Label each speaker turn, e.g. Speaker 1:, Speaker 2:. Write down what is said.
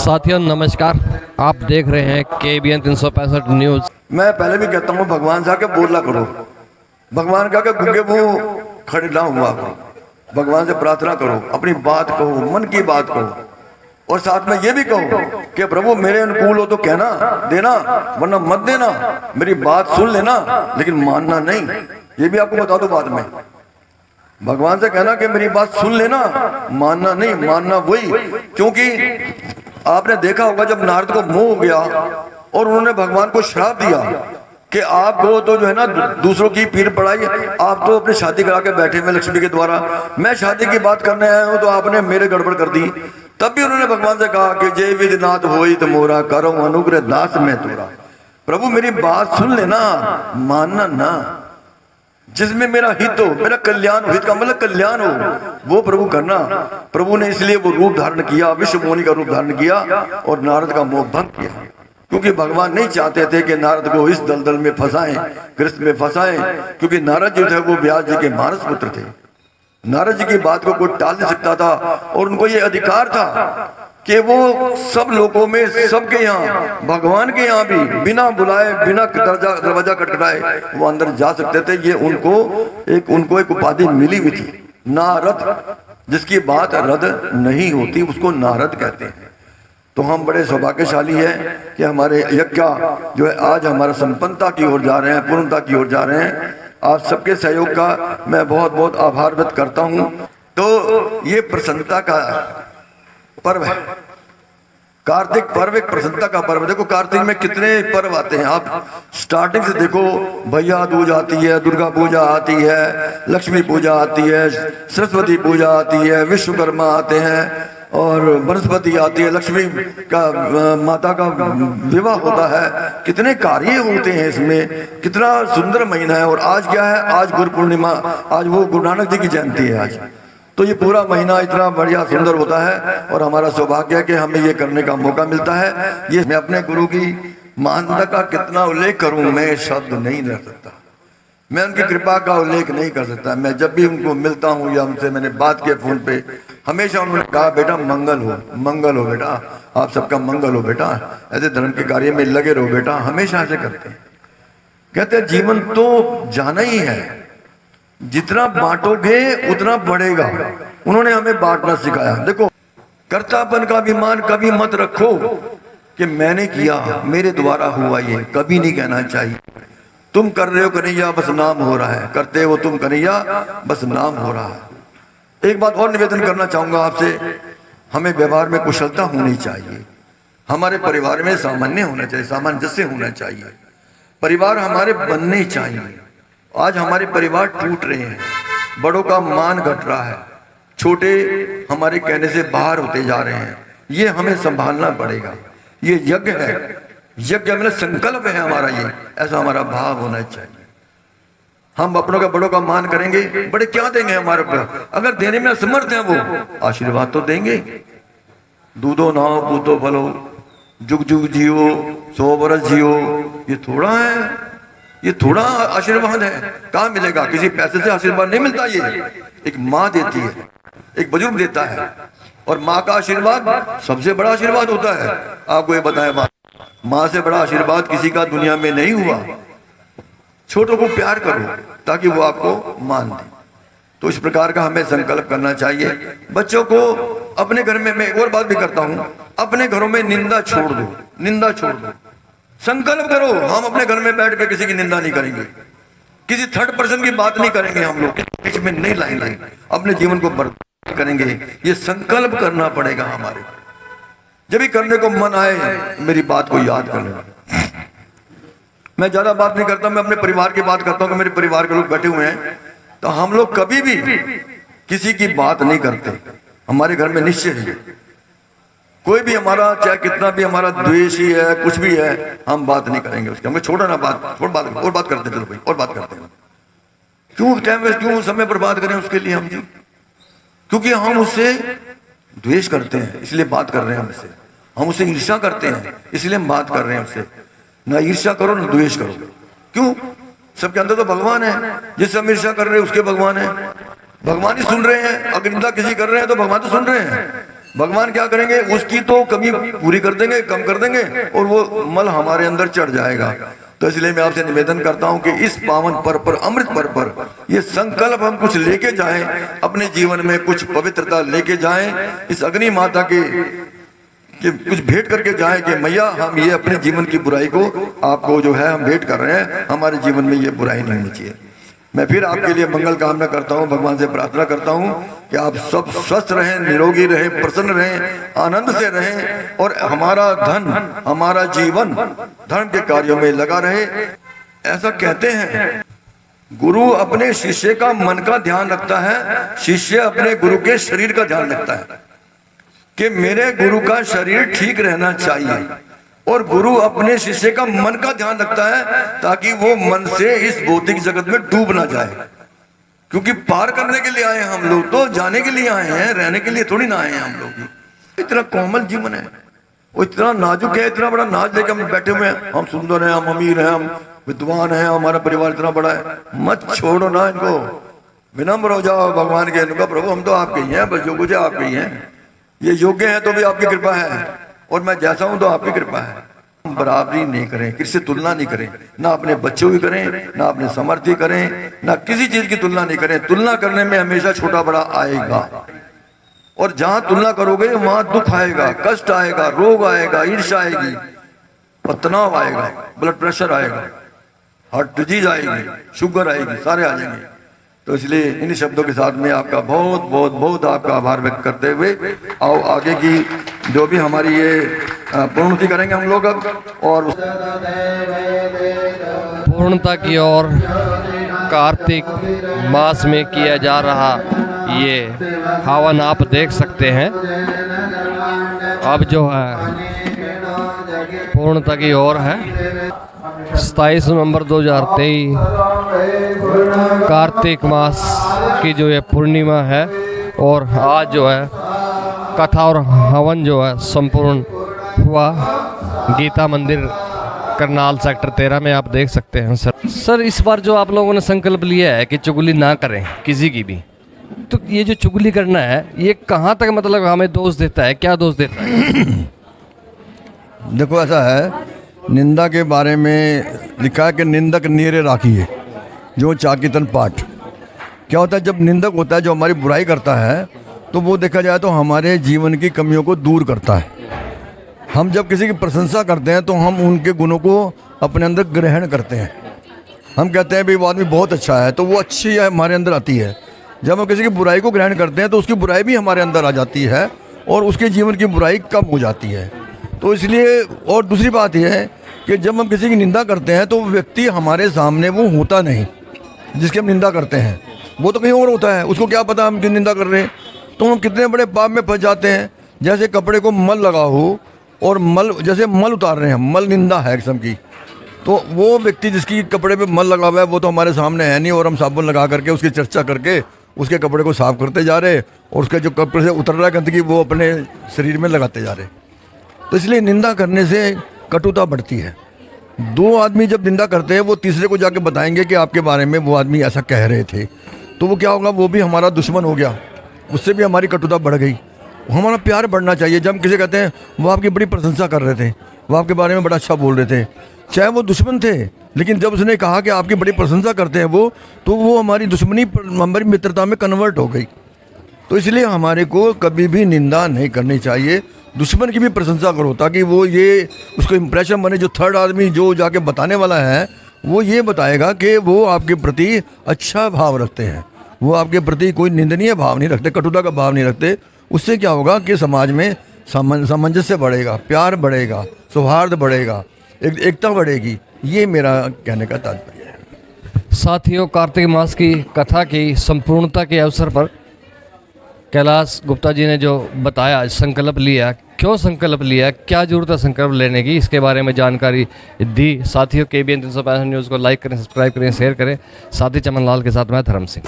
Speaker 1: साथियों नमस्कार, आप देख रहे हैं KBN 365 न्यूज।
Speaker 2: मैं पहले भी कहता हूँ भगवान से आके बोला करो, भगवान का गूंगे मुंह खड़े ना हुआ करो, भगवान से प्रार्थना करो, अपनी बात कहो, मन की बात कहो और साथ में ये भी कहो कि प्रभु मेरे अनुकूल हो तो कहना देना, वरना मत देना, मेरी बात सुन लेना लेकिन मानना नहीं। ये भी आपको बता दो बाद में, भगवान से कहना कि मेरी बात सुन लेना, मानना नहीं। मानना वही, क्योंकि आपने देखा होगा जब नारद को मोह हो गया और उन्होंने भगवान को श्राप दिया कि आपको तो जो है ना दूसरों की पीर पड़ाई, आप तो अपनी शादी करा के बैठे हुए लक्ष्मी के द्वारा, मैं शादी की बात करने आया हूं तो आपने मेरे गड़बड़ कर दी। तब भी उन्होंने भगवान से कहा कि जय विधिनाथ होई तो मोरा, करो अनुग्रह दास में तोरा। प्रभु मेरी बात सुन लेना, मानना ना, जिसमें मेरा हित हो, मेरा कल्याण हो, हित का मतलब कल्याण हो, वो प्रभु करना। प्रभु ने इसलिए वो रूप धारण किया, विश्व मोनि का रूप धारण किया और नारद का मोह भंग किया, क्योंकि भगवान नहीं चाहते थे कि नारद को इस दलदल में फंसाएं, कृष्ण में फंसाएं, क्योंकि नारद जो थे वो व्यास जी के मानस पुत्र थे। नारद जी की बात को कोई टाल नहीं सकता था और उनको ये अधिकार था कि वो सब लोगों में, सबके यहाँ, भगवान के यहाँ भी बिना बुलाए, बिना दरवाजा खटखटाए वो अंदर जा सकते थे। ये उनको एक उपाधि मिली हुई थी, नारद, जिसकी बात रद्द नहीं होती उसको नारद कहते हैं। तो हम बड़े सौभाग्यशाली हैं कि हमारे यज्ञ जो है आज हमारा संपन्नता की ओर जा रहे हैं, पूर्णता की ओर जा रहे हैं। आप सबके सहयोग का मैं बहुत बहुत आभार व्यक्त करता हूँ। तो ये प्रसन्नता का पर्व है, कार्तिक पर्व एक प्रसन्नता का पर्व है। देखो कार्तिक में कितने पर्व आते हैं, आप स्टार्टिंग से देखो, भैया दूज आती है, दुर्गा पूजा आती है, लक्ष्मी पूजा आती है, सरस्वती पूजा आती है, विश्वकर्मा आते हैं और बृहस्पति आती है, लक्ष्मी का माता का विवाह होता है, कितने कार्य होते हैं इसमें, कितना सुंदर महीना है। और आज क्या है, आज गुरु पूर्णिमा, आज वो गुरु नानक जी की जयंती है आज। तो ये पूरा महीना इतना बढ़िया सुंदर होता है और हमारा सौभाग्य है कि हमें ये करने का मौका मिलता है। ये मैं अपने गुरु की महानता का कितना उल्लेख करूं, मैं शब्द नहीं रह सकता, मैं उनकी कृपा का उल्लेख नहीं कर सकता। मैं जब भी उनको मिलता हूं या उनसे मैंने बात किया फोन पे, हमेशा उन्होंने कहा बेटा मंगल हो बेटा, आप सबका मंगल हो बेटा, ऐसे धर्म के कार्य में लगे रहो बेटा, हमेशा ऐसे करते हैं। कहते हैं जीवन तो जाना ही है, जितना बांटोगे उतना बढ़ेगा। उन्होंने हमें बांटना सिखाया। देखो, कर्तापन का अभिमान कभी मत रखो कि मैंने किया, मेरे द्वारा हुआ, ये कभी नहीं कहना चाहिए। तुम कर रहे हो कन्हैया, बस नाम हो रहा है, करते हो तुम कन्हैया, बस नाम हो रहा है। एक बात और निवेदन करना चाहूंगा आपसे, हमें व्यवहार में कुशलता होनी चाहिए, हमारे परिवार में सामान्य होना चाहिए, सामंजस्य होना चाहिए, परिवार हमारे बनने चाहिए। आज हमारे परिवार टूट रहे हैं, बड़ों का मान घट रहा है, छोटे हमारे कहने से बाहर होते जा रहे हैं, ये हमें संभालना पड़ेगा। ये यज्ञ है, यज्ञ मतलब संकल्प है हमारा, ये ऐसा हमारा भाव होना चाहिए। हम अपनों का, बड़ों का मान करेंगे, बड़े क्या देंगे हमारे ऊपर, अगर देने में असमर्थ है वो आशीर्वाद तो देंगे, दूधो नाओ पूतो फलो, जुग जुग जियो, 100 वर्ष जियो, ये थोड़ा है, ये थोड़ा आशीर्वाद है। कहाँ मिलेगा, किसी पैसे से आशीर्वाद नहीं मिलता, ये एक माँ देती है, एक बुजुर्ग देता है, और माँ का आशीर्वाद सबसे बड़ा आशीर्वाद होता है। आपको ये बताएं बात, माँ से बड़ा आशीर्वाद किसी का दुनिया में नहीं हुआ। छोटों को प्यार करो ताकि वो आपको मान दे। तो इस प्रकार का हमें संकल्प करना चाहिए। बच्चों को अपने घर में, मैं एक और बात भी करता हूँ, अपने घरों में निंदा छोड़ दो, निंदा छोड़ दो, संकल्प करो हम अपने घर में बैठ कर किसी की निंदा नहीं करेंगे, किसी थर्ड पर्सन की बात नहीं करेंगे, हम लोग बीच में नहीं लाएंगे, अपने जीवन को बर्बाद करेंगे। ये संकल्प करना पड़ेगा हमारे। जब भी करने को मन आए मेरी बात को याद कर लेना। मैं ज्यादा बात नहीं करता, मैं अपने परिवार की बात करता हूँ कि मेरे परिवार के लोग बैठे हुए हैं, तो हम लोग कभी भी किसी की बात नहीं करते। हमारे घर में निश्चय है, कोई भी हमारा चाहे कितना भी हमारा द्वेष ही है, कुछ भी है, हम बात नहीं करेंगे उसके। हमें छोड़ो ना बात, और बात करते हैं, चलो भाई और बात करते हैं। क्यों टाइम वेस्ट, क्यों समय बर्बाद करें उसके लिए हम जी, क्योंकि हम उससे द्वेष करते हैं इसलिए बात कर रहे हैं हमसे, हम उससे ईर्ष्या करते हैं इसलिए हम बात कर रहे हैं उससे। ना ईर्ष्या करो ना द्वेष करो। क्यों, सबके अंदर तो भगवान है, जिससे हम ईर्ष्या कर रहे हैं उसके भगवान है, भगवान ही सुन रहे हैं। अगर निंदा किसी कर रहे हैं तो भगवान तो सुन रहे हैं। भगवान क्या करेंगे, उसकी तो कमी पूरी कर देंगे, कम कर देंगे, और वो मल हमारे अंदर चढ़ जाएगा। तो इसलिए मैं आपसे निवेदन करता हूं कि इस पावन पर्व पर, अमृत पर्व पर, ये संकल्प हम कुछ लेके जाएं, अपने जीवन में कुछ पवित्रता लेके जाएं, इस अग्नि माता के कुछ भेंट करके जाएं कि मैया हम ये अपने जीवन की बुराई को आपको जो है हम भेंट कर रहे हैं, हमारे जीवन में ये बुराई नहीं होनी चाहिए। मैं फिर आपके लिए मंगल कामना करता हूं, भगवान से प्रार्थना करता हूं कि आप सब स्वस्थ रहें, निरोगी रहें, प्रसन्न रहें, आनंद से रहें, और हमारा धन, हमारा जीवन धर्म के कार्यों में लगा रहे। ऐसा कहते हैं गुरु अपने शिष्य का मन का ध्यान रखता है, शिष्य अपने गुरु के शरीर का ध्यान रखता है, कि मेरे गुरु का शरीर ठीक रहना चाहिए, और गुरु अपने शिष्य का मन का ध्यान रखता है ताकि वो मन से इस भौतिक जगत में डूब ना जाए, क्योंकि पार करने के लिए आए हैं हम लोग, तो जाने के लिए आए हैं, रहने के लिए थोड़ी ना आए हैं हम लोग। इतना कोमल जीवन है, वो इतना नाजुक है, इतना बड़ा नाज लेकर हम बैठे हुए हैं, हम सुंदर हैं, हम अमीर हैं, हम विद्वान हैं, हमारा परिवार इतना बड़ा है। मत छोड़ो ना इनको, विनम्र हो जाओ भगवान के, इनका प्रभु हम तो आपके ही हैं, बस जो कुछ है आपके ही हैं, ये योग्य है तो भी आपकी कृपा है, और मैं जैसा हूं तो आपकी कृपा है। हम बराबरी नहीं करें, किसी से तुलना नहीं करें, ना अपने बच्चों की करें, ना अपने समर्थी करें, ना किसी चीज की तुलना नहीं करें। तुलना करने में हमेशा छोटा बड़ा आएगा, और जहां तुलना करोगे वहां दुख आएगा, कष्ट आएगा, रोग आएगा, ईर्ष्या आएगी, तनाव आएगा, ब्लड प्रेशर आएगा, हार्ट डिजीज आएगी, शुगर आएगी, सारे आ जाएंगे। तो इसलिए इन शब्दों के साथ में आपका बहुत बहुत बहुत आपका आभार व्यक्त करते हुए आओ आगे की जो भी हमारी ये पूर्णति करेंगे हम लोग अब, और
Speaker 1: पूर्णता की ओर कार्तिक मास में किया जा रहा ये हवन आप देख सकते हैं। अब जो है पूर्णता की ओर है। 27 नवंबर 2023 कार्तिक मास की जो है पूर्णिमा है, और आज जो है कथा और हवन जो है संपूर्ण हुआ गीता मंदिर करनाल सेक्टर 13 में आप देख सकते हैं। सर इस बार जो आप लोगों ने संकल्प लिया है कि चुगली ना करें किसी की भी, तो ये जो चुगली करना है ये कहाँ तक मतलब हमें दोष देता है, क्या दोष देता है?
Speaker 3: देखो ऐसा है, निंदा के बारे में लिखा है कि निंदक नीरे राखिए जो चाकीतन पाठ। क्या होता है, जब निंदक होता है जो हमारी बुराई करता है, तो वो देखा जाए तो हमारे जीवन की कमियों को दूर करता है। हम जब किसी की प्रशंसा करते हैं तो हम उनके गुणों को अपने अंदर ग्रहण करते हैं। हम कहते हैं भाई वो आदमी बहुत अच्छा है, तो वो अच्छी हमारे अंदर आती है। जब हम किसी की बुराई को ग्रहण करते हैं तो उसकी बुराई भी हमारे अंदर आ जाती है, और उसके जीवन की बुराई कम हो जाती है। तो इसलिए, और दूसरी बात यह है कि जब हम किसी की निंदा करते हैं तो व्यक्ति हमारे सामने वो होता नहीं जिसकी हम निंदा करते हैं, वो तो कहीं और होता है। उसको क्या पता हम क्यों निंदा कर रहे हैं, तो हम कितने बड़े पाप में फंस जाते हैं। जैसे कपड़े को मल लगा हो, और मल जैसे मल उतार रहे हैं, मल निंदा है किस्म की, तो वो व्यक्ति जिसकी कपड़े पे मल लगा हुआ है वो तो हमारे सामने है नहीं, और हम साबुन लगा करके उसकी चर्चा करके उसके कपड़े को साफ करते जा रहे, और उसके जो कपड़े से उतर रहा है गंदगी वो अपने शरीर में लगाते जा रहे। तो इसलिए निंदा करने से कटुता बढ़ती है। दो आदमी जब निंदा करते हैं वो तीसरे को जाके बताएंगे कि आपके बारे में वो आदमी ऐसा कह रहे थे, तो वो क्या होगा, वो भी हमारा दुश्मन हो गया, उससे भी हमारी कटुता बढ़ गई। हमारा प्यार बढ़ना चाहिए। जब हम किसी कहते हैं वो आपकी बड़ी प्रशंसा कर रहे थे, वो आपके बारे में बड़ा अच्छा बोल रहे थे, चाहे वो दुश्मन थे, लेकिन जब उसने कहा कि आपकी बड़ी प्रशंसा करते हैं वो, तो वो हमारी दुश्मनी हमारी मित्रता में कन्वर्ट हो गई। तो इसलिए हमारे को कभी भी निंदा नहीं करनी चाहिए, दुश्मन की भी प्रशंसा करो, ताकि वो ये उसको इम्प्रेशन बने। जो थर्ड आदमी जो जाके बताने वाला है वो ये बताएगा कि वो आपके प्रति अच्छा भाव रखते हैं, वो आपके प्रति कोई निंदनीय भाव नहीं रखते, कटुता का भाव नहीं रखते। उससे क्या होगा कि समाज में सामंजस्य बढ़ेगा, प्यार बढ़ेगा, सौहार्द बढ़ेगा, एकता बढ़ेगी। ये मेरा कहने का तात्पर्य है।
Speaker 1: साथियों, कार्तिक मास की कथा की संपूर्णता के अवसर पर कैलाश गुप्ता जी ने जो बताया, संकल्प लिया, क्यों संकल्प लिया, क्या जरूरत है संकल्प लेने की, इसके बारे में जानकारी दी। साथियों, KBN 365 न्यूज़ को लाइक करें, सब्सक्राइब करें, शेयर करें। साथी चमन लाल के साथ मैं धर्म सिंह।